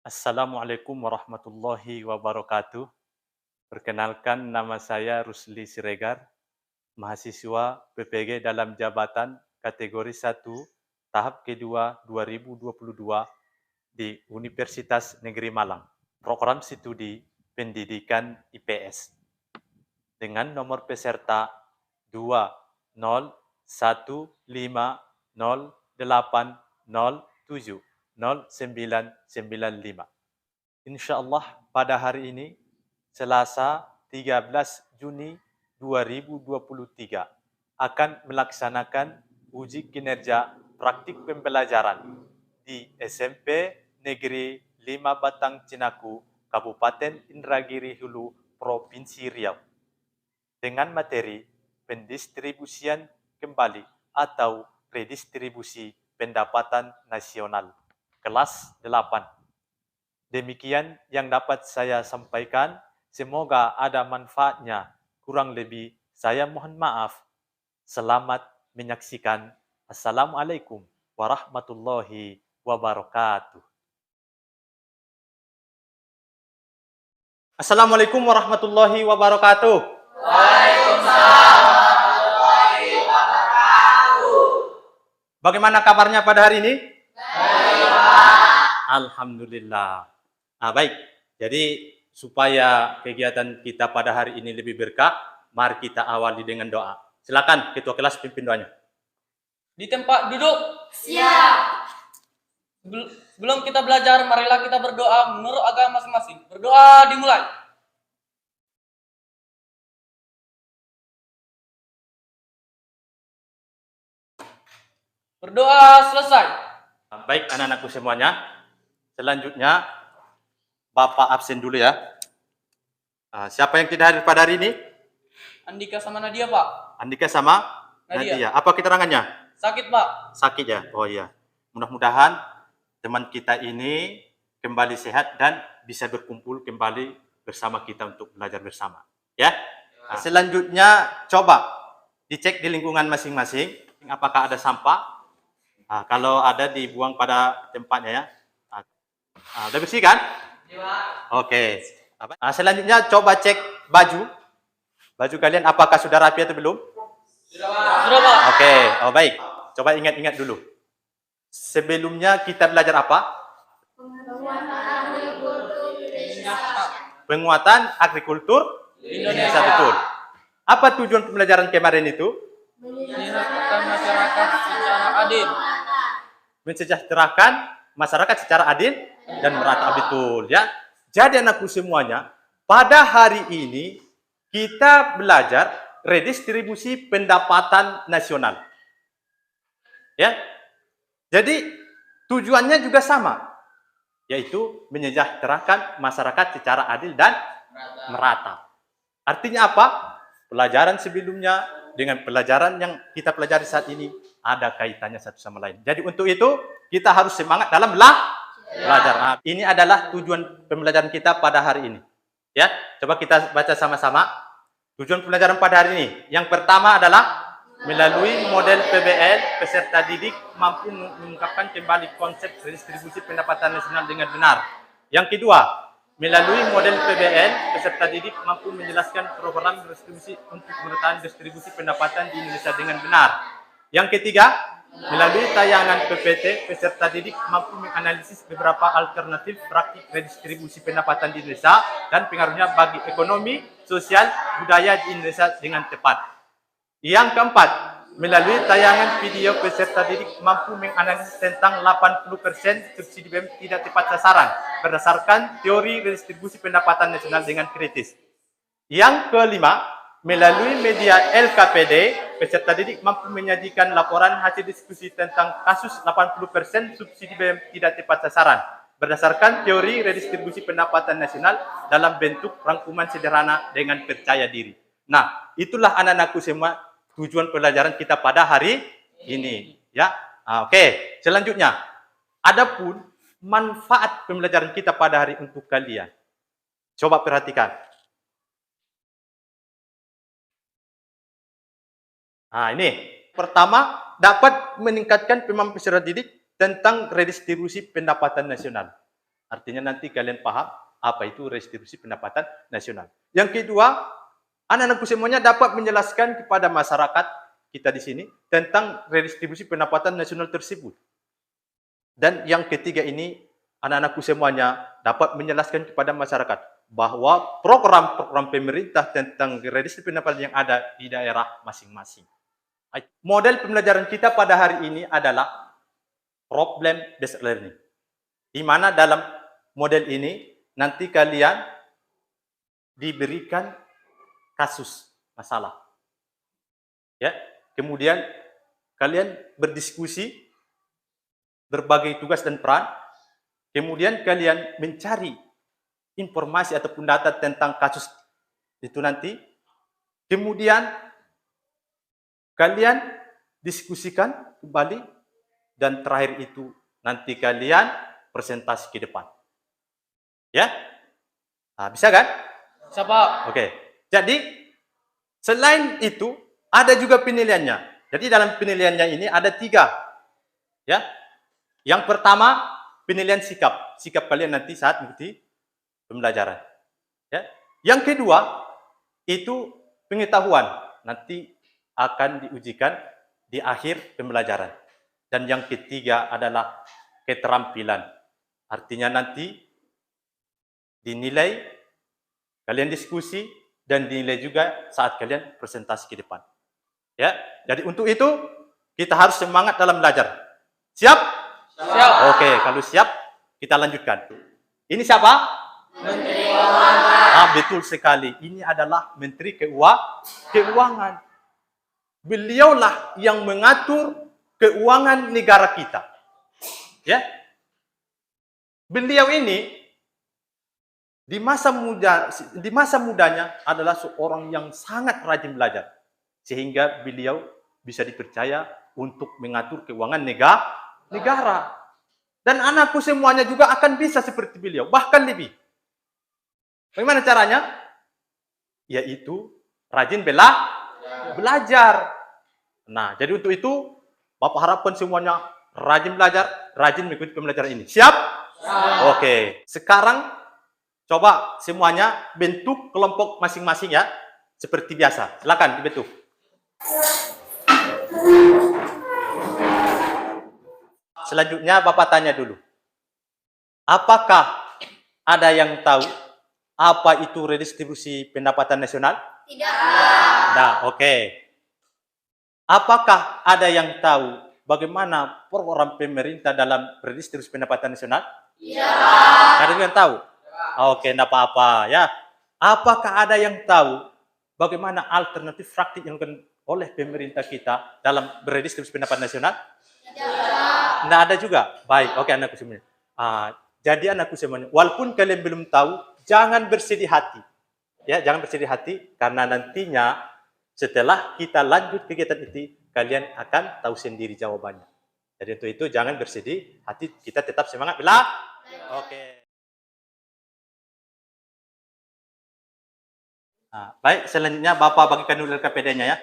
Assalamualaikum warahmatullahi wabarakatuh. Perkenalkan, nama saya Rusli Siregar, mahasiswa PPG dalam jabatan kategori 1, tahap kedua 2022 di Universitas Negeri Malang, program studi pendidikan IPS, dengan nomor peserta 2015080070995. Insyaallah pada hari ini, Selasa 13 Juni 2023, akan melaksanakan uji kinerja praktik pembelajaran di SMP Negeri 5 Batang Cinaku, Kabupaten Indragiri Hulu, Provinsi Riau, dengan materi pendistribusian kembali atau redistribusi pendapatan nasional, kelas 8. Demikian yang dapat saya sampaikan. Semoga ada manfaatnya. Kurang lebih saya mohon maaf. Selamat menyaksikan. Assalamualaikum warahmatullahi wabarakatuh. Assalamualaikum warahmatullahi wabarakatuh. Waalaikumsalam warahmatullahi wabarakatuh. Bagaimana kabarnya pada hari ini? Baik, Pak. Alhamdulillah. Baik. Jadi supaya kegiatan kita pada hari ini lebih berkah, mari kita awali dengan doa. Silakan Ketua Kelas pimpin doanya. Di tempat duduk. Siap. Sebelum kita belajar, marilah kita berdoa menurut agama masing-masing. Berdoa dimulai. Berdoa selesai. Baik anak-anakku semuanya. Selanjutnya Bapak absen dulu ya. Siapa yang tidak hadir pada hari ini? Andika sama Nadia, Pak. Andika sama Nadia. Apa keterangannya? Sakit, Pak. Sakit ya? Oh iya. Mudah-mudahan teman kita ini kembali sehat dan bisa berkumpul kembali bersama kita untuk belajar bersama. Ya. Selanjutnya coba dicek di lingkungan masing-masing apakah ada sampah. Kalau ada dibuang pada tempatnya ya. Udah bersih kan? Oke. Selanjutnya coba cek baju. Baju kalian apakah sudah rapi atau belum? Sudah, Pak. Oke. Oh baik. Coba ingat-ingat dulu. Sebelumnya kita belajar apa? Penguatan agrikultur Indonesia. Betul. Apa tujuan pembelajaran kemarin itu? Menyejahterakan masyarakat secara adil. Mensejahterakan masyarakat secara adil dan merata. Betul ya. Jadi anakku semuanya, pada hari ini kita belajar redistribusi pendapatan nasional. Ya. Jadi tujuannya juga sama, yaitu menyejahterakan masyarakat secara adil dan merata. Artinya apa? Pelajaran sebelumnya dengan pelajaran yang kita pelajari saat ini ada kaitannya satu sama lain. Jadi untuk itu kita harus semangat dalam belajar. Ini adalah tujuan pembelajaran kita pada hari ini. Ya, coba kita baca sama-sama. Tujuan pembelajaran pada hari ini. Yang pertama adalah melalui model PBL, peserta didik mampu mengungkapkan kembali konsep redistribusi pendapatan nasional dengan benar. Yang kedua, melalui model PBL, peserta didik mampu menjelaskan program redistribusi untuk pemerataan distribusi pendapatan di Indonesia dengan benar. Yang ketiga, melalui tayangan PPT, peserta didik mampu menganalisis beberapa alternatif praktik redistribusi pendapatan di Indonesia dan pengaruhnya bagi ekonomi, sosial, budaya di Indonesia dengan tepat. Yang keempat, melalui tayangan video peserta didik mampu menganalisis tentang 80% subsidi BEM tidak tepat sasaran berdasarkan teori redistribusi pendapatan nasional dengan kritis. Yang kelima, melalui media LKPD, peserta didik mampu menyajikan laporan hasil diskusi tentang kasus 80% subsidi BEM tidak tepat sasaran berdasarkan teori redistribusi pendapatan nasional dalam bentuk rangkuman sederhana dengan percaya diri. Nah, itulah anak-anakku semua tujuan pelajaran kita pada hari ini, ya. Oke, selanjutnya, adapun manfaat pembelajaran kita pada hari untuk kalian. Coba perhatikan. Ini pertama dapat meningkatkan pemahaman peserta didik tentang redistribusi pendapatan nasional. Artinya nanti kalian paham apa itu redistribusi pendapatan nasional. Yang kedua, anak-anakku semuanya dapat menjelaskan kepada masyarakat kita di sini tentang redistribusi pendapatan nasional tersebut. Dan yang ketiga ini, anak-anakku semuanya dapat menjelaskan kepada masyarakat bahwa program-program pemerintah tentang redistribusi pendapatan yang ada di daerah masing-masing. Model pembelajaran kita pada hari ini adalah problem based learning. Di mana dalam model ini nanti kalian diberikan kasus masalah. Ya, kemudian kalian berdiskusi berbagai tugas dan peran, kemudian kalian mencari informasi ataupun data tentang kasus itu nanti, kemudian kalian diskusikan kembali, dan terakhir itu nanti kalian presentasi ke depan. Ya? Nah, bisa kan? Siapa? Oke. Jadi, selain itu, ada juga penilaiannya. Jadi, dalam penilaiannya ini ada 3. Ya. Yang pertama, penilaian sikap. Sikap kalian nanti saat mengikuti pembelajaran. Ya. Yang kedua, itu pengetahuan. Nanti akan diujikan di akhir pembelajaran. Dan yang ketiga adalah keterampilan. Artinya nanti dinilai, kalian diskusi, dan dinilai juga saat kalian presentasi ke depan. Ya, jadi untuk itu kita harus semangat dalam belajar. Siap? Siap. Oke, kalau siap kita lanjutkan. Ini siapa? Menteri Keuangan. Betul sekali. Ini adalah Menteri Keuangan. Beliaulah yang mengatur keuangan negara kita. Ya. Beliau ini di masa mudanya adalah seorang yang sangat rajin belajar, sehingga beliau bisa dipercaya untuk mengatur keuangan negara. Dan anakku semuanya juga akan bisa seperti beliau, bahkan lebih. Bagaimana caranya? Yaitu rajin belajar. Nah, jadi untuk itu Bapak harapkan semuanya rajin belajar, rajin mengikuti pembelajaran ini. Siap? Oke. Sekarang coba semuanya bentuk kelompok masing-masing ya, seperti biasa. Silakan dibentuk. Selanjutnya Bapak tanya dulu. Apakah ada yang tahu apa itu redistribusi pendapatan nasional? Tidak. Nah, oke. Apakah ada yang tahu bagaimana program pemerintah dalam redistribusi pendapatan nasional? Tidak. Ada yang tahu? Oke, enggak apa-apa ya. Apakah ada yang tahu bagaimana alternatif praktik yang dilakukan oleh pemerintah kita dalam redistribusi pendapatan nasional? Tidak. Enggak ada juga. Baik, oke anakku semuanya. Jadi anakku semuanya, walaupun kalian belum tahu, jangan bersedih hati. Ya, jangan bersedih hati karena nantinya setelah kita lanjut kegiatan itu, kalian akan tahu sendiri jawabannya. Jadi untuk itu jangan bersedih hati, kita tetap semangat belajar. Oke. Nah, baik, selanjutnya Bapak bagikan dulu LKPD-nya ya.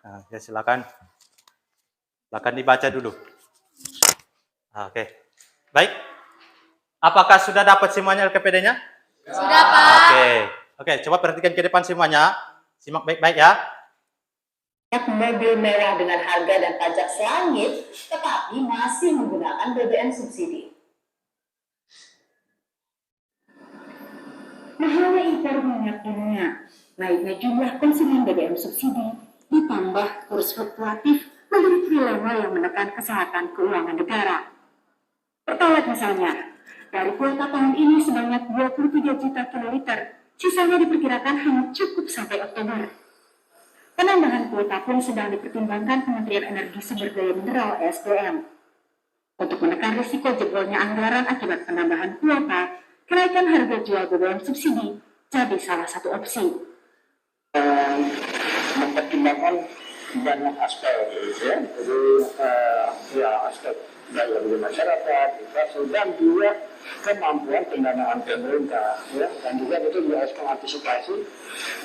Nah, ya silakan. Silakan dibaca dulu. Oke. Baik. Apakah sudah dapat semuanya LKPD-nya? Sudah, Pak. Oke, coba perhatikan ke depan semuanya. Simak baik-baik ya. Mobil mewah dengan harga dan pajak selangit, tetapi masih menggunakan BBM subsidi. Mahalnya impor minyak dunia, naiknya jumlah konsumen BBM subsidi, ditambah kurs fluktuatif menjadi dilema yang menekan kesehatan keuangan negara. Pertalite misalnya, dari kuota tahun ini sebanyak 23 juta kiloliter, sisanya diperkirakan hanya cukup sampai Oktober. Penambahan kuota pun sedang dipertimbangkan Kementerian Energi Sumber Daya Mineral (SDM). Untuk menekan risiko jebolnya anggaran akibat penambahan kuota, kenaikan harga jual BBM subsidi jadi salah satu opsi. Mempertimbangkan banyak aspek, ya. Jadi aspek daya beli masyarakat, dan juga kemampuan pendanaan pemerintah, ya. Dan juga itu harus mengantisipasi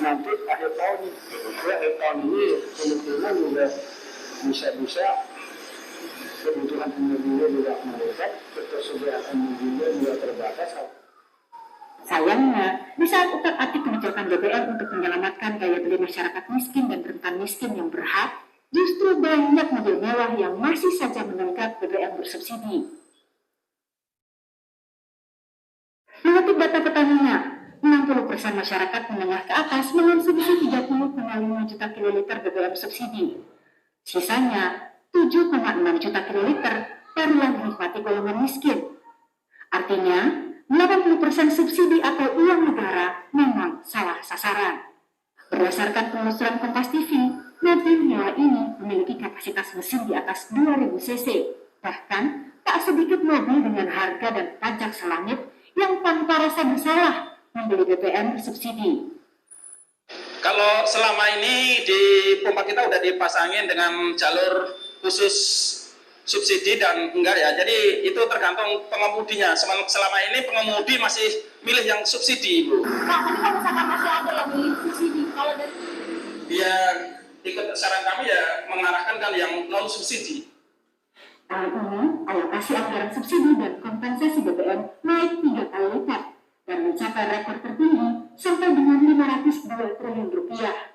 nanti akhir tahun ini kemungkinan juga bisa-bisa kebutuhan mobilnya juga meningkat, ketersediaan mobilnya juga terbatas. Sayangnya, di saat utak-atik kebijakan DPR untuk menyelamatkan daya beli masyarakat miskin dan rentan miskin yang berhak, justru banyak mobil mewah yang masih saja menunggak BBM bersubsidi. Mengutip data Pertamina, 60% masyarakat menengah ke atas mengonsumsi 30,5 juta kiloliter BBM subsidi. Sisanya 7,6 juta kiloliter barulah dinikmati golongan miskin. Artinya, 80% subsidi atau uang negara memang salah sasaran. Berdasarkan penelusuran Kompas TV, mobil mewah ini memiliki kapasitas mesin di atas 2000 cc. Bahkan, tak sedikit mobil dengan harga dan pajak selangit yang tanpa rasa bersalah membeli BBM bersubsidi. Kalau selama ini di pompa kita udah dipasangin dengan jalur khusus subsidi dan enggak ya, jadi itu tergantung pengemudinya. Selama ini pengemudi masih milih yang subsidi, Bu. Pak, tapi kalau misalkan masih ada yang milih subsidi, kalau dari Ya ikut saran kami ya mengarahkan kan yang non subsidi. Tahun ini, alokasi anggaran subsidi dan kompensasi BBM naik 3 kali lipat dan mencapai rekor tertinggi sampai dengan 502 triliun rupiah.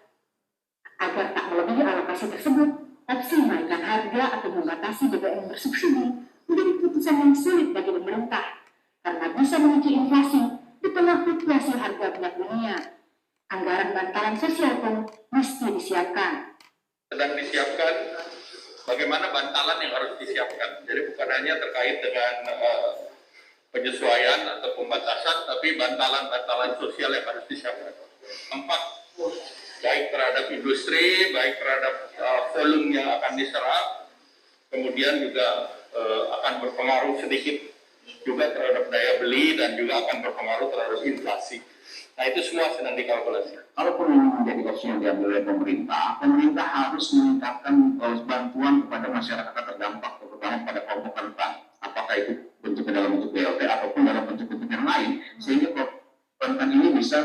Agar tak melebihi alokasi tersebut, opsi menaikkan harga atau membatasi BBM bersubsidi menjadi keputusan yang sulit bagi pemerintah karena bisa memicu inflasi di tengah fluktuasi harga minyak dunia. Anggaran bantalan sosial pun mesti disiapkan. Sedang disiapkan bagaimana bantalan yang harus disiapkan. Jadi bukan hanya terkait dengan penyesuaian atau pembatasan, tapi bantalan-bantalan sosial yang harus disiapkan. 4, baik terhadap industri, baik terhadap volume yang akan diserap, kemudian juga akan berpengaruh sedikit juga terhadap daya beli dan juga akan berpengaruh terhadap inflasi. Nah itu semua sedang dikalkulasi. Kalaupun ini menjadi opsi yang diambil oleh pemerintah, pemerintah harus meningkatkan bantuan kepada masyarakat terdampak, terutama pada kelompok rentan. Apakah itu bentuknya dalam bentuk BLT ataupun dalam bentuk-bentuk yang lain, sehingga kelompok rentan ini bisa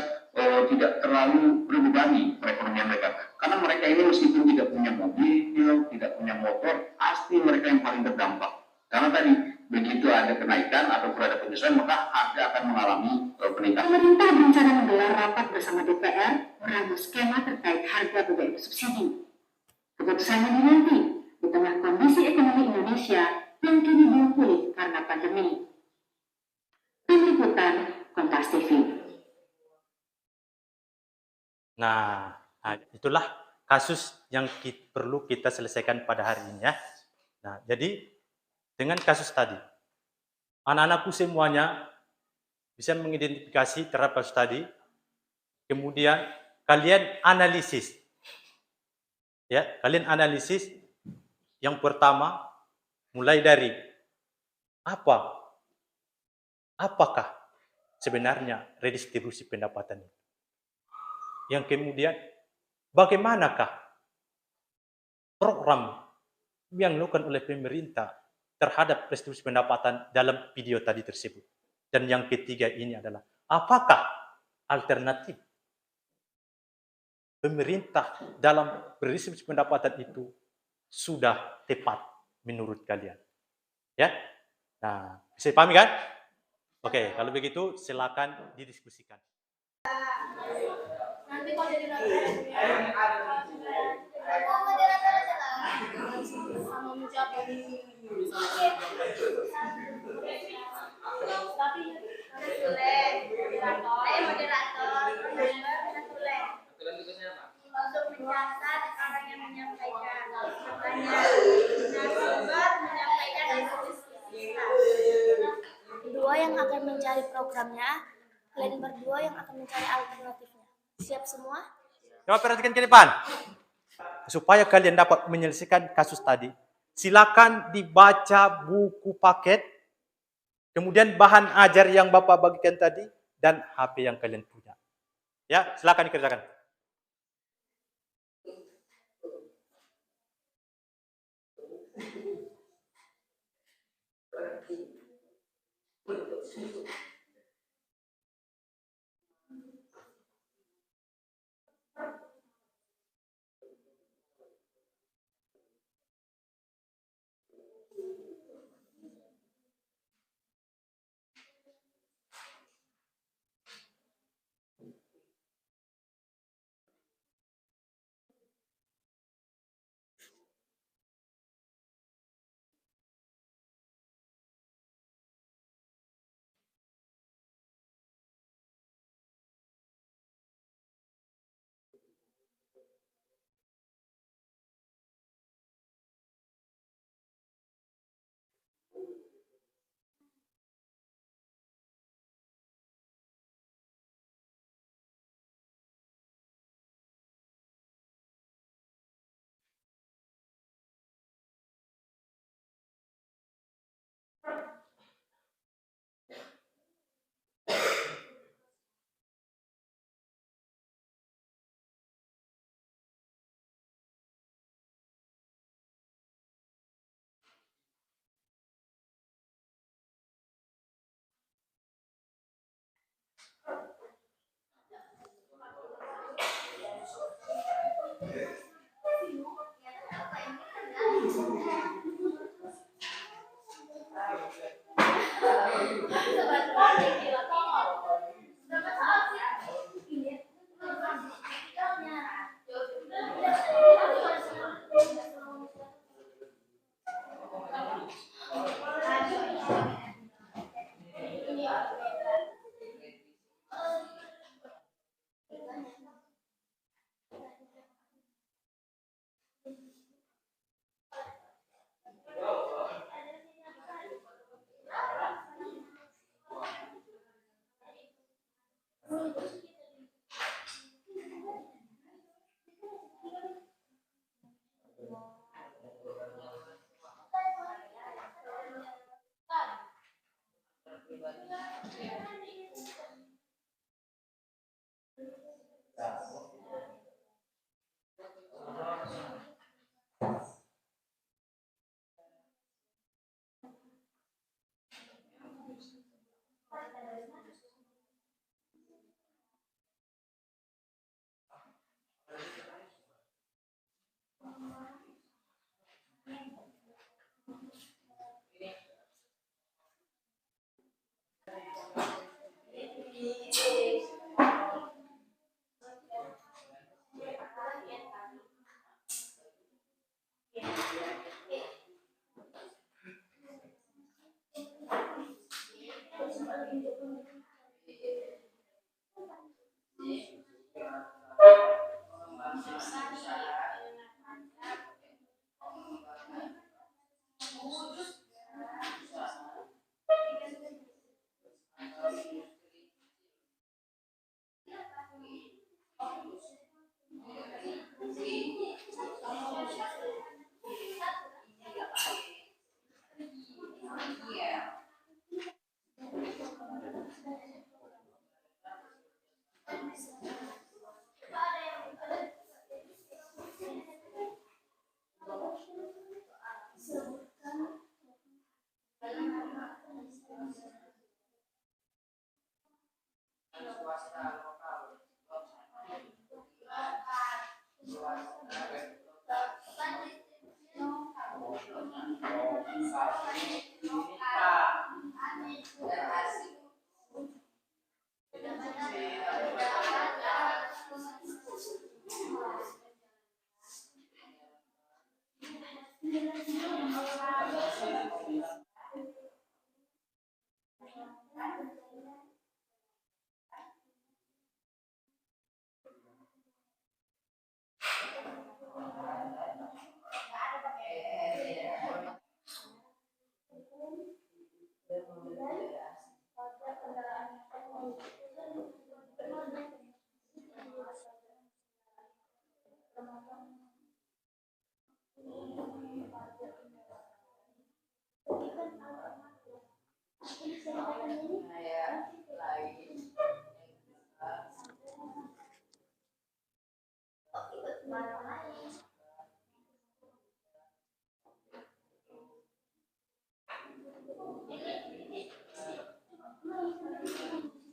tidak terlalu berbebani perekonomian mereka. Karena mereka ini meskipun tidak punya mobil, tidak punya motor, pasti mereka yang paling terdampak. Karena tadi begitu ada kenaikan atau ada penyesuaian, maka harga akan mengalami peningkatan. Pemerintah berencana menggelar rapat bersama DPR meramu skema terkait harga BBM subsidi. Keputusannya dinanti di tengah kondisi ekonomi Indonesia yang kini belum pulih karena pandemi. Tim Liputan Kompas TV. Nah, itulah kasus yang perlu kita selesaikan pada hari ini ya. Nah, jadi dengan kasus tadi, anak-anakku semuanya bisa mengidentifikasi terhadap kasus tadi, kemudian kalian analisis. Ya, kalian analisis yang pertama mulai dari apakah sebenarnya redistribusi pendapatan itu. Yang kemudian bagaimanakah program yang dilakukan oleh pemerintah terhadap redistribusi pendapatan dalam video tadi tersebut. Dan yang ketiga ini adalah, apakah alternatif pemerintah dalam redistribusi pendapatan itu sudah tepat menurut kalian? Ya, nah bisa dipahami kan? Oke, kalau begitu silakan didiskusikan. nanti kalau jadi moderator aja lah. Sama menjawab tapi moderator Aturan tugasnya apa? untuk mencatat orang yang menyampaikan, makanya narasumber menyampaikan diskusi. Dua yang akan mencari programnya, kalian berdua yang akan mencari alternatifnya. Siap semua? Coba perhatikan ke depan. Supaya kalian dapat menyelesaikan kasus tadi, silakan dibaca buku paket, kemudian bahan ajar yang Bapak bagikan tadi, dan HP yang kalian punya. Ya, silakan dikerjakan.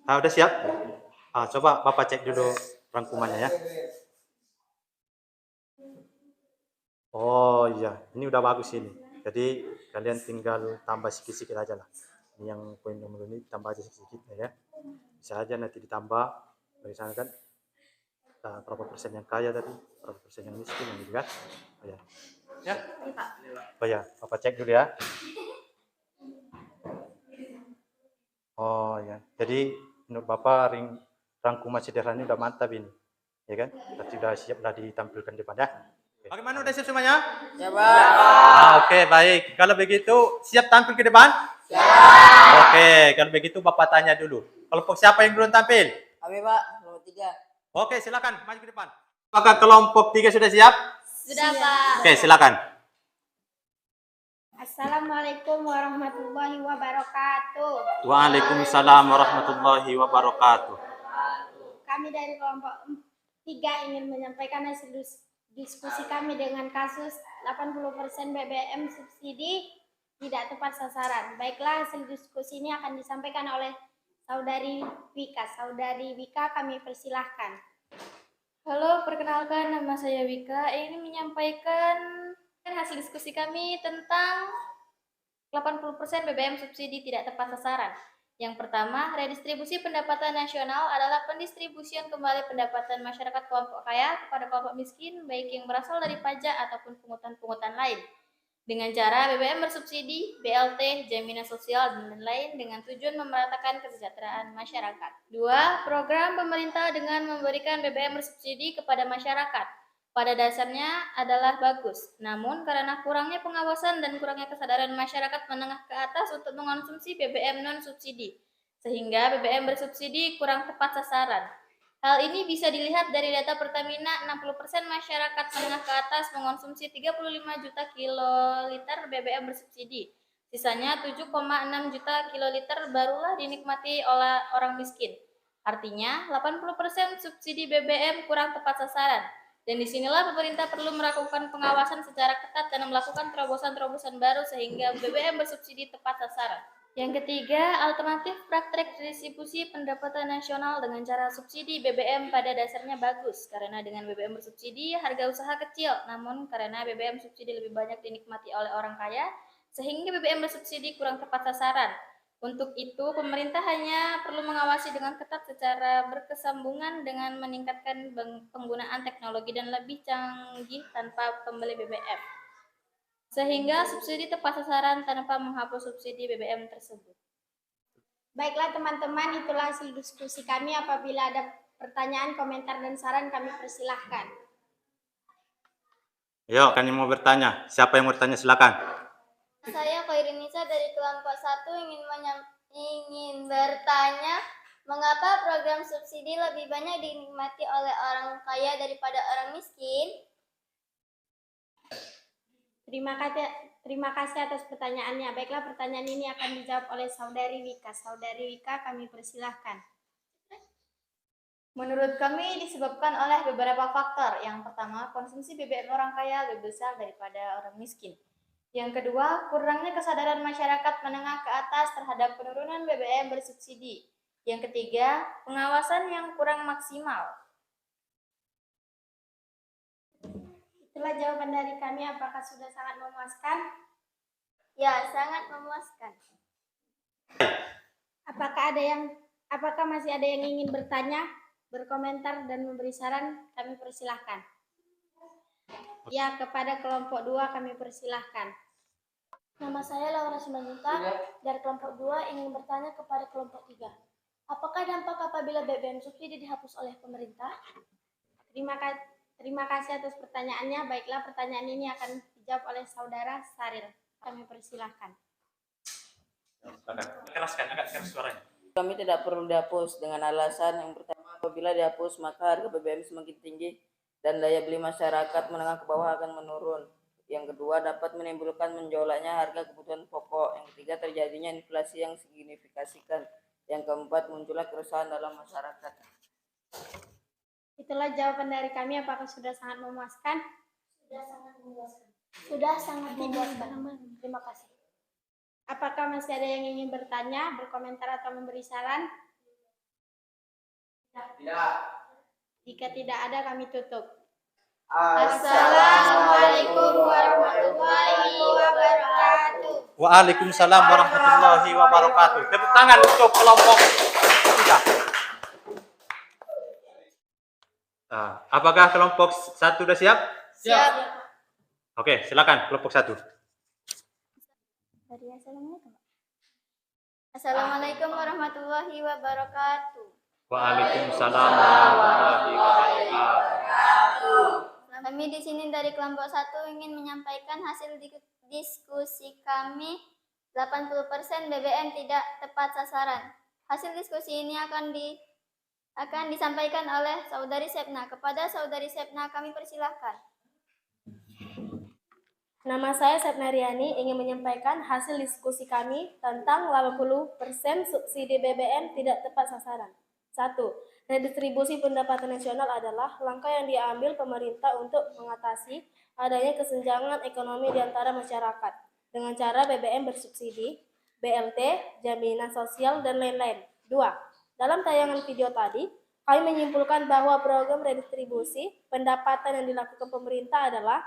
Udah siap? Coba Bapak cek dulu rangkumannya ya. Oh iya, ini udah bagus ini. Jadi kalian tinggal tambah sikit-sikit aja lah. Ini yang poin nomor ini tambah aja sikit-sikit ya. Bisa aja nanti ditambah. Misalkan berapa persen yang kaya tadi, berapa persen yang miskin gitu kan. Oh ya. Ya. Oh ya, Bapak cek dulu ya. Oh ya. Jadi menurut Bapak rangkuman sederhana udah mantap ini. Ya kan? Berarti udah siap lah ditampilkan di depan ya. Bagaimana, udah siap semuanya? Ya, Pak. Oke, baik. Kalau begitu siap tampil ke depan? Siap. Oke, kalau begitu Bapak tanya dulu. Kelompok siapa yang duluan tampil? Kami, Pak. Nomor 3. Oke, silakan maju ke depan. Apakah kelompok 3 sudah siap? Sudah, Pak. Oke, silakan. Assalamualaikum warahmatullahi wabarakatuh. Waalaikumsalam warahmatullahi wabarakatuh. Kami dari kelompok 3 ingin menyampaikan hasil diskusi kami dengan kasus 80% BBM subsidi tidak tepat sasaran. Baiklah, hasil diskusi ini akan disampaikan oleh Saudari Wika. Saudari Wika, kami persilahkan. Halo, perkenalkan nama saya Wika. Ini menyampaikan hasil diskusi kami tentang 80% BBM subsidi tidak tepat sasaran. Yang pertama, redistribusi pendapatan nasional adalah pendistribusian kembali pendapatan masyarakat kelompok kaya kepada kelompok miskin, baik yang berasal dari pajak ataupun pungutan-pungutan lain. Dengan cara BBM bersubsidi, BLT, jaminan sosial, dan lain-lain dengan tujuan memeratakan kesejahteraan masyarakat. 2. Program pemerintah dengan memberikan BBM bersubsidi kepada masyarakat pada dasarnya adalah bagus. Namun karena kurangnya pengawasan dan kurangnya kesadaran masyarakat menengah ke atas untuk mengonsumsi BBM non-subsidi, sehingga BBM bersubsidi kurang tepat sasaran. Hal ini bisa dilihat dari data Pertamina, 60% masyarakat menengah ke atas mengonsumsi 35 juta kiloliter BBM bersubsidi. Sisanya 7,6 juta kiloliter barulah dinikmati oleh orang miskin. Artinya, 80% subsidi BBM kurang tepat sasaran. Dan disinilah pemerintah perlu melakukan pengawasan secara ketat dan melakukan terobosan-terobosan baru sehingga BBM bersubsidi tepat sasaran. Yang ketiga, alternatif praktek distribusi pendapatan nasional dengan cara subsidi BBM pada dasarnya bagus. Karena dengan BBM bersubsidi, harga usaha kecil. Namun karena BBM subsidi lebih banyak dinikmati oleh orang kaya, sehingga BBM bersubsidi kurang tepat sasaran. Untuk itu, pemerintah hanya perlu mengawasi dengan ketat secara berkesambungan dengan meningkatkan penggunaan teknologi dan lebih canggih tanpa pembeli BBM. Sehingga subsidi tepat sasaran tanpa menghapus subsidi BBM tersebut. Baiklah teman-teman, itulah hasil diskusi kami. Apabila ada pertanyaan, komentar, dan saran kami persilahkan. Ayo, kan yang mau bertanya. Siapa yang mau bertanya, silakan. Saya Khairinisa dari kelompok 1 ingin bertanya, mengapa program subsidi lebih banyak dinikmati oleh orang kaya daripada orang miskin? Terima kasih atas pertanyaannya. Baiklah, pertanyaan ini akan dijawab oleh Saudari Wika. Saudari Wika, kami persilahkan. Menurut kami disebabkan oleh beberapa faktor. Yang pertama, konsumsi BBM orang kaya lebih besar daripada orang miskin. Yang kedua, kurangnya kesadaran masyarakat menengah ke atas terhadap penurunan BBM bersubsidi. Yang ketiga, pengawasan yang kurang maksimal. Itulah jawaban dari kami. Apakah sudah sangat memuaskan? Ya, sangat memuaskan. Apakah masih ada yang ingin bertanya, berkomentar, dan memberi saran? Kami persilahkan. Ya, kepada kelompok 2 kami persilahkan. Nama saya Laura Simanjuntak dari kelompok 2 ingin bertanya kepada kelompok 3. Apakah dampak apabila BBM subsidi dihapus oleh pemerintah? Terima kasih atas pertanyaannya. Baiklah, pertanyaan ini akan dijawab oleh Saudara Saril. Kami persilahkan. Keraskan, agak keras suaranya. Kami tidak perlu dihapus dengan alasan yang pertama, apabila dihapus maka harga BBM semakin tinggi dan daya beli masyarakat menengah ke bawah akan menurun. Yang kedua, dapat menimbulkan menjolaknya harga kebutuhan pokok. Yang ketiga, terjadinya inflasi yang signifikan. Yang keempat, munculnya keresahan dalam masyarakat. Itulah jawaban dari kami. Apakah sudah sangat memuaskan? Sudah sangat memuaskan. Sudah sangat memuaskan. Terima kasih. Apakah masih ada yang ingin bertanya, berkomentar, atau memberi saran? Tidak. Jika tidak ada, kami tutup. Assalamualaikum warahmatullahi wabarakatuh. Waalaikumsalam warahmatullahi wabarakatuh. Tepuk tangan untuk kelompok 3. Apakah kelompok 1 sudah siap? Siap. Oke, silakan kelompok 1. Assalamualaikum warahmatullahi wabarakatuh. Waalaikumsalam warahmatullahi wabarakatuh. Kami di sini dari kelompok 1 ingin menyampaikan hasil diskusi kami. 80% BBM tidak tepat sasaran. Hasil diskusi ini akan disampaikan oleh Saudari Sepna. Kepada Saudari Sepna kami persilahkan. Nama saya Sepna Riani, ingin menyampaikan hasil diskusi kami tentang 80% subsidi BBM tidak tepat sasaran. 1. Redistribusi pendapatan nasional adalah langkah yang diambil pemerintah untuk mengatasi adanya kesenjangan ekonomi di antara masyarakat dengan cara BBM bersubsidi, BLT, jaminan sosial, dan lain-lain. 2. Dalam tayangan video tadi, kami menyimpulkan bahwa program redistribusi pendapatan yang dilakukan pemerintah adalah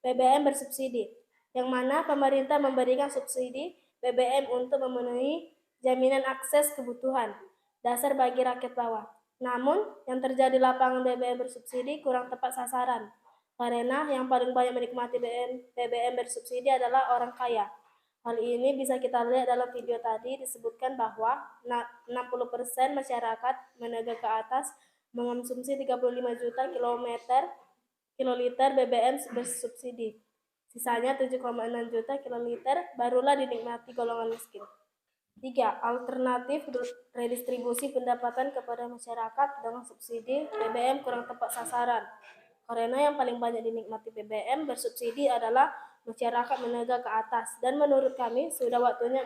BBM bersubsidi, yang mana pemerintah memberikan subsidi BBM untuk memenuhi jaminan akses kebutuhan dasar bagi rakyat bawah. Namun, yang terjadi lapangan BBM bersubsidi kurang tepat sasaran, karena yang paling banyak menikmati BBM bersubsidi adalah orang kaya. Hal ini bisa kita lihat dalam video tadi, disebutkan bahwa 60% masyarakat menengah ke atas mengonsumsi 35 juta kiloliter BBM bersubsidi. Sisanya 7,6 juta kiloliter barulah dinikmati golongan miskin. 3. Alternatif redistribusi pendapatan kepada masyarakat dengan subsidi BBM kurang tepat sasaran. Karena yang paling banyak dinikmati BBM bersubsidi adalah masyarakat menengah ke atas. Dan menurut kami sudah waktunya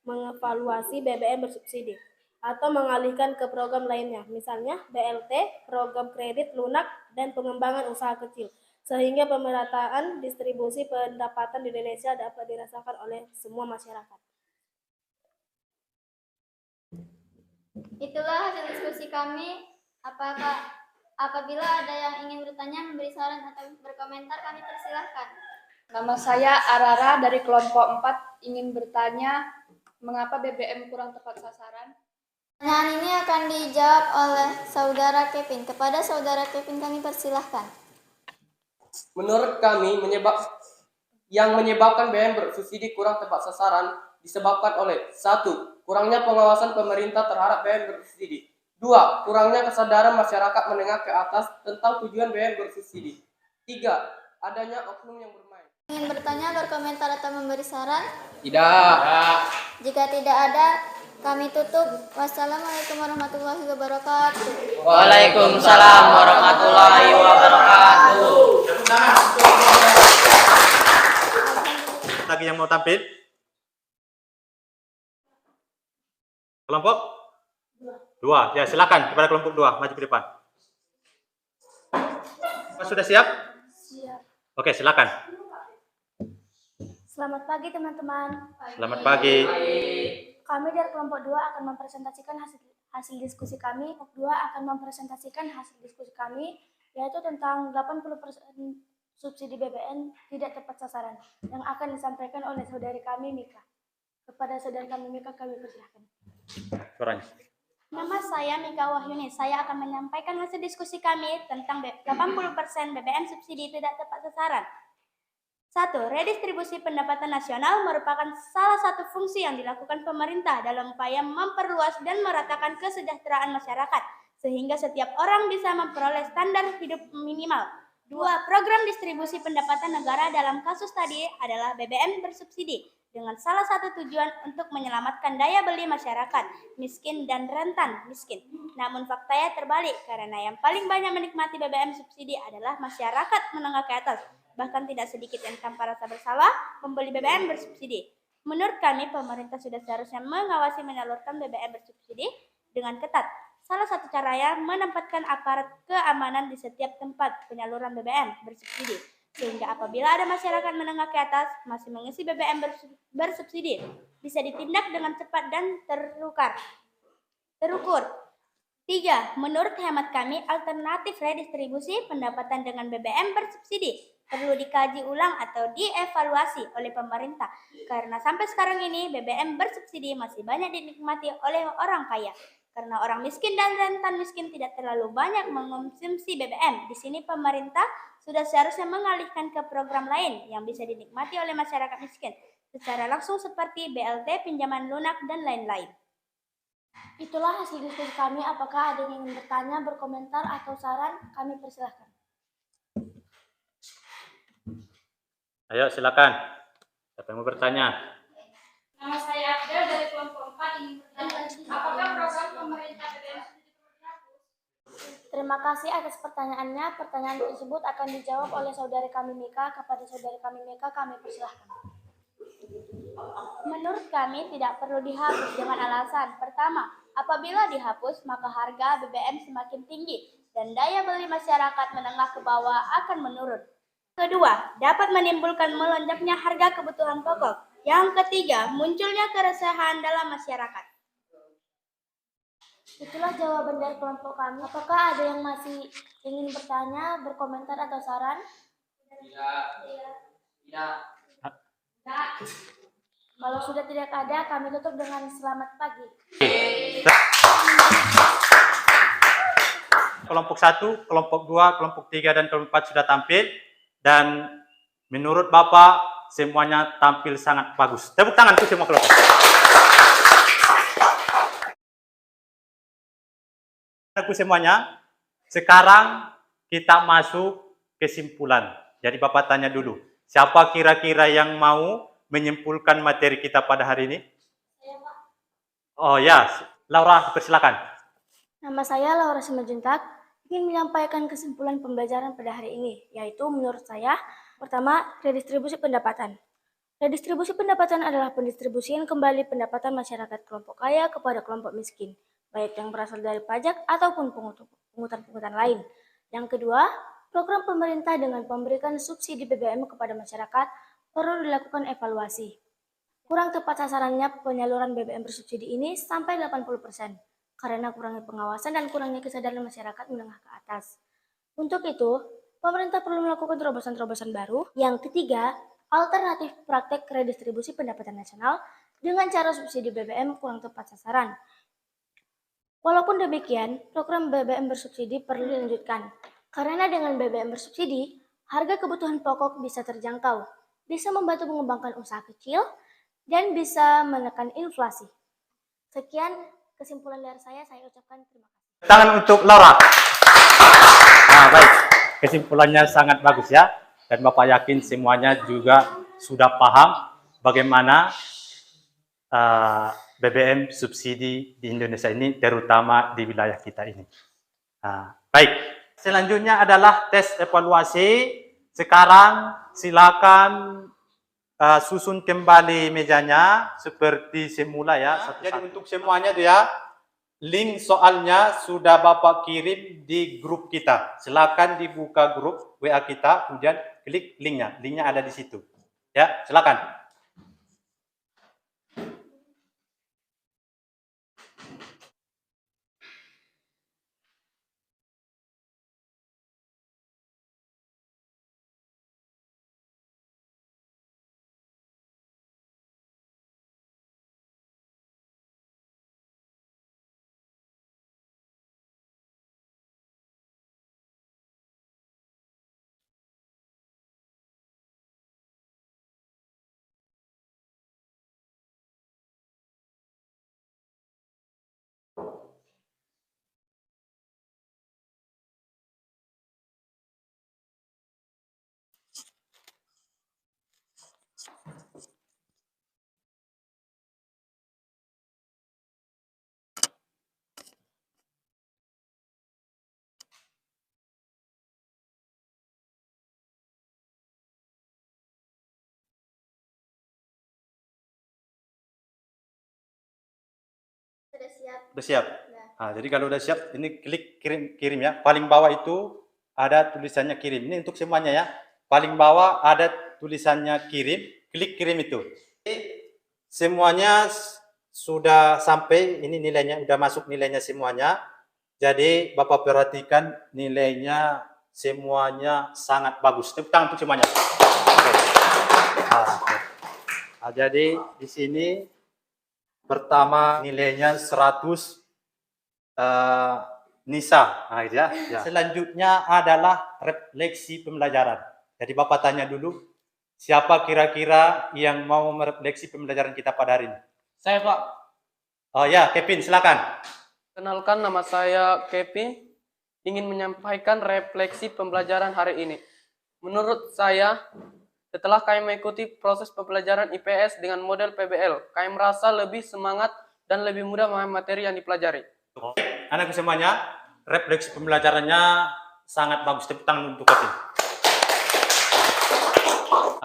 mengevaluasi BBM bersubsidi atau mengalihkan ke program lainnya, misalnya BLT, program kredit lunak, dan pengembangan usaha kecil, sehingga pemerataan distribusi pendapatan di Indonesia dapat dirasakan oleh semua masyarakat. Itulah hasil diskusi kami. Apabila ada yang ingin bertanya, memberi saran atau berkomentar, kami persilahkan. Nama saya Arara dari kelompok 4 ingin bertanya mengapa BBM kurang tepat sasaran. Pertanyaan ini akan dijawab oleh Saudara Kevin. Kepada Saudara Kevin kami persilahkan. Menurut kami, yang menyebabkan BBM bersubsidi kurang tepat sasaran disebabkan oleh 1. Kurangnya pengawasan pemerintah terhadap BBM bersubsidi. 2. Kurangnya kesadaran masyarakat menengah ke atas tentang tujuan BBM bersubsidi. 3. Adanya oknum yang bermain. Ingin bertanya, berkomentar, atau memberi saran? Tidak. Jika tidak ada, kami tutup. Wassalamualaikum warahmatullahi wabarakatuh. Waalaikumsalam warahmatullahi wabarakatuh. Lagi yang mau tampil? Kelompok? 2. Ya, silakan kepada kelompok 2 maju ke depan. Sudah siap? Siap. Oke, silakan. Selamat pagi teman-teman. Selamat pagi. Kami dari kelompok 2 akan mempresentasikan hasil diskusi kami. Kelompok 2 akan mempresentasikan hasil diskusi kami, yaitu tentang 80% subsidi BBM tidak tepat sasaran, yang akan disampaikan oleh saudari kami Mika. Kepada saudari kami Mika, kami persilahkan. Suaranya. Nama saya Mika Wahyuni. Saya akan menyampaikan hasil diskusi kami tentang 80% BBM subsidi tidak tepat sasaran. 1. Redistribusi pendapatan nasional merupakan salah satu fungsi yang dilakukan pemerintah dalam upaya memperluas dan meratakan kesejahteraan masyarakat, sehingga setiap orang bisa memperoleh standar hidup minimal. 2. Program distribusi pendapatan negara dalam kasus tadi adalah BBM bersubsidi, dengan salah satu tujuan untuk menyelamatkan daya beli masyarakat miskin dan rentan miskin. Namun faktanya terbalik, karena yang paling banyak menikmati BBM subsidi adalah masyarakat menengah ke atas. Bahkan tidak sedikit yang tanpa rasa bersalah membeli BBM bersubsidi. Menurut kami, pemerintah sudah seharusnya mengawasi menyalurkan BBM bersubsidi dengan ketat. Salah satu caranya menempatkan aparat keamanan di setiap tempat penyaluran BBM bersubsidi, sehingga apabila ada masyarakat menengah ke atas masih mengisi BBM bersubsidi, bisa ditindak dengan cepat dan terukur. 3. Menurut hemat kami, alternatif redistribusi pendapatan dengan BBM bersubsidi perlu dikaji ulang atau dievaluasi oleh pemerintah, karena sampai sekarang ini BBM bersubsidi masih banyak dinikmati oleh orang kaya. Karena orang miskin dan rentan miskin tidak terlalu banyak mengonsumsi BBM, di sini pemerintah sudah seharusnya mengalihkan ke program lain yang bisa dinikmati oleh masyarakat miskin secara langsung seperti BLT, pinjaman lunak, dan lain-lain. Itulah hasil diskusi kami. Apakah ada yang ingin bertanya, berkomentar, atau saran? Kami persilahkan. Ayo, silakan. Siapa yang mau bertanya? Nama saya Abdel dari kelompok 4 ingin bertanya, apakah program pemerintah BBM dihapus? Terima kasih atas pertanyaannya. Pertanyaan tersebut akan dijawab oleh saudari kami Mika. Kepada saudari kami Mika, kami persilahkan. Menurut kami tidak perlu dihapus dengan alasan. Pertama, apabila dihapus maka harga BBM semakin tinggi dan daya beli masyarakat menengah ke bawah akan menurun. Kedua, dapat menimbulkan melonjaknya harga kebutuhan pokok. Yang ketiga, munculnya keresahan dalam masyarakat. Itulah jawaban dari kelompok kami. Apakah ada yang masih ingin bertanya, berkomentar, atau saran? Tidak. Kalau sudah tidak ada, kami tutup dengan selamat pagi. Kelompok 1, kelompok 2, kelompok 3, dan kelompok 4 sudah tampil. Dan menurut Bapak, semuanya tampil sangat bagus. Tepuk tangan untuk semua kelompok. Aku semuanya, sekarang kita masuk kesimpulan. Jadi Bapak tanya dulu, siapa kira-kira yang mau menyimpulkan materi kita pada hari ini? Saya, Pak. Oh ya, Laura, persilakan. Nama saya Laura Simajuntak. ingin menyampaikan kesimpulan pembelajaran pada hari ini, yaitu menurut saya, pertama, redistribusi pendapatan. Redistribusi pendapatan adalah pendistribusian kembali pendapatan masyarakat kelompok kaya kepada kelompok miskin, baik yang berasal dari pajak ataupun pungutan-pungutan lain. Yang kedua, program pemerintah dengan memberikan subsidi BBM kepada masyarakat perlu dilakukan evaluasi. Kurang tepat sasarannya penyaluran BBM bersubsidi ini sampai 80%. Karena kurangnya pengawasan dan kurangnya kesadaran masyarakat menengah ke atas. Untuk itu, pemerintah perlu melakukan terobosan-terobosan baru. Yang ketiga, alternatif praktek redistribusi pendapatan nasional dengan cara subsidi BBM kurang tepat sasaran. Walaupun demikian, program BBM bersubsidi perlu dilanjutkan. Karena dengan BBM bersubsidi, harga kebutuhan pokok bisa terjangkau, bisa membantu mengembangkan usaha kecil, dan bisa menekan inflasi. Sekian kesimpulan dari saya ucapkan terima kasih. Tangan untuk Laura. Nah, baik. Kesimpulannya sangat bagus ya. Dan Bapak yakin semuanya juga sudah paham bagaimana BBM subsidi di Indonesia ini, terutama di wilayah kita ini. Baik. Selanjutnya adalah tes evaluasi. Sekarang silakan susun kembali mejanya seperti semula ya. Jadi untuk semuanya tuh ya, link soalnya sudah Bapak kirim di grup kita. Silakan dibuka grup WA kita, kemudian klik linknya. Linknya ada di situ. Ya, silakan. Sudah siap. Udah siap. Nah, jadi kalau udah siap, ini klik kirim ya. Paling bawah itu ada tulisannya kirim. Ini untuk semuanya ya. Paling bawah ada tulisannya kirim. Klik kirim itu. Semuanya sudah sampai. Ini nilainya udah masuk nilainya semuanya. Jadi Bapak perhatikan nilainya semuanya sangat bagus. Tepuk tangan untuk semuanya. Nah, jadi di sini pertama nilainya 100 Nisa. Nah, ya. Selanjutnya adalah refleksi pembelajaran. Jadi Bapak tanya dulu, siapa kira-kira yang mau merefleksi pembelajaran kita pada hari ini? Saya, Pak. Oh ya, Kevin, silakan. Kenalkan, nama saya Kevin. Ingin menyampaikan refleksi pembelajaran hari ini. Menurut saya, setelah kami mengikuti proses pembelajaran IPS dengan model PBL, kami merasa lebih semangat dan lebih mudah memahami materi yang dipelajari. Anak semuanya, refleksi pembelajarannya sangat bagus. Tepuk tangan untuk Kevin.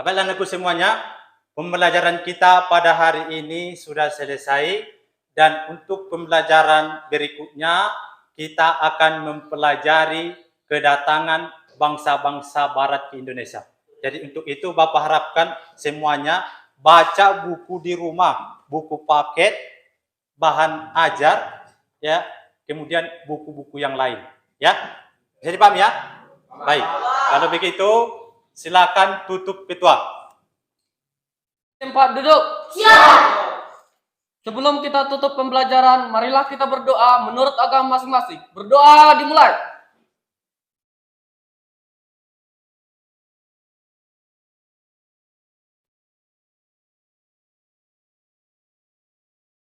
Baiklah anakku semuanya, pembelajaran kita pada hari ini sudah selesai dan untuk pembelajaran berikutnya kita akan mempelajari kedatangan bangsa-bangsa barat ke Indonesia. Jadi untuk itu Bapak harapkan semuanya baca buku di rumah, buku paket, bahan ajar, ya, kemudian buku-buku yang lain, ya. Bisa dipahami ya? Baik. Kalau begitu, silakan tutup ketua. Tempat duduk. Siap. Sebelum kita tutup pembelajaran, marilah kita berdoa menurut agama masing-masing. Berdoa dimulai.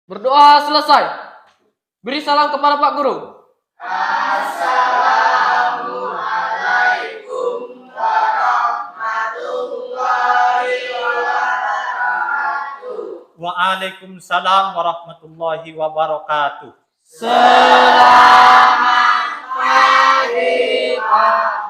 Berdoa selesai. Beri salam kepada Pak Guru. Assalamualaikum warahmatullahi wabarakatuh. Waalaikumsalam warahmatullahi wabarakatuh. Selamat pagi. A.